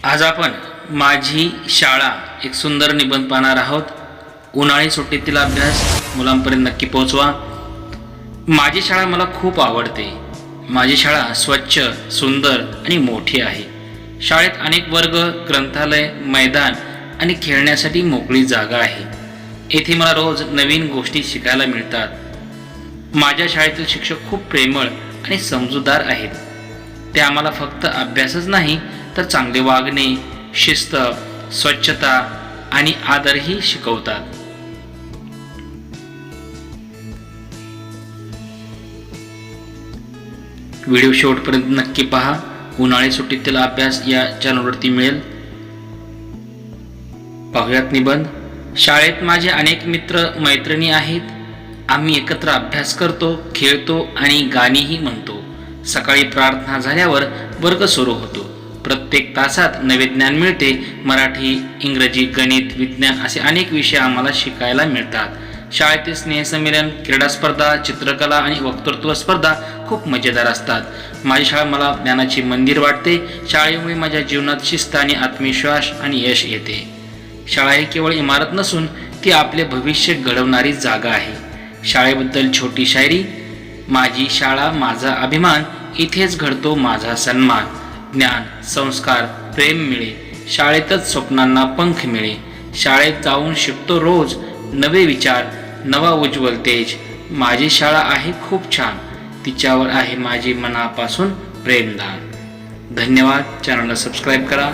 आज आपण माझी शाळा एक सुंदर निबंध पाहणार आहोत। उन्हाळी सुट्टीतील अभ्यास मुलांपर्यंत नक्की पोहोचवा। माझी शाळा मला खूप आवडते। माझी शाळा स्वच्छ, सुंदर आणि मोठी आहे। शाळेत अनेक वर्ग, ग्रंथालय, मैदान आणि खेळण्यासाठी मोकळी जागा आहे। येथे मला रोज नवीन गोष्टी शिकायला मिळतात। माझ्या शाळेतील शिक्षक खूप प्रेमळ आणि समजूतदार आहेत। ते आम्हाला फक्त अभ्यासच नाही तर चांगले वागणे, शिस्त, स्वच्छता आणि आदरही शिकवतात। व्हिडिओ शेवटपर्यंत नक्की पहा। उन्हाळी सुट्टीतील अभ्यास या चॅनलवरती मिळेल। पाहुयात निबंध। शाळेत माझे अनेक मित्र मैत्रिणी आहेत। आम्ही एकत्र अभ्यास करतो, खेळतो आणि गाणीही म्हणतो। सकाळी प्रार्थना झाल्यावर वर्ग सुरू होतो। प्रत्येक तासात नवे ज्ञान मिळते। मराठी, इंग्रजी, गणित, विज्ञान असे अनेक विषय आम्हाला शिकायला मिळतात। शाळेतील स्नेहसंमेलन, क्रीडा स्पर्धा, चित्रकला आणि वक्तृत्व स्पर्धा खूप मजेदार असतात। माझी शाळा मला ज्ञानाचे मंदिर वाटते। शाळेमुळे माझ्या जीवनात शिस्त आणि आत्मविश्वास आणि यश येते। शाळा ही केवळ इमारत नसून ती आपले भविष्य घडवणारी जागा आहे। शाळेबद्दल छोटी शायरी। माझी शाळा माझा अभिमान, इथेच घडतो माझा सन्मान। ज्ञान, संस्कार, प्रेम मिळे, शाळेतच स्वप्नांना पंख मिळे। शाळेत जाऊन शिकतो रोज नवे विचार, नवा उज्ज्वल तेज। माझी शाळा आहे खूप छान, तिच्यावर आहे माझे मनापासून प्रेमदान। धन्यवाद। चॅनलला सबस्क्राईब करा।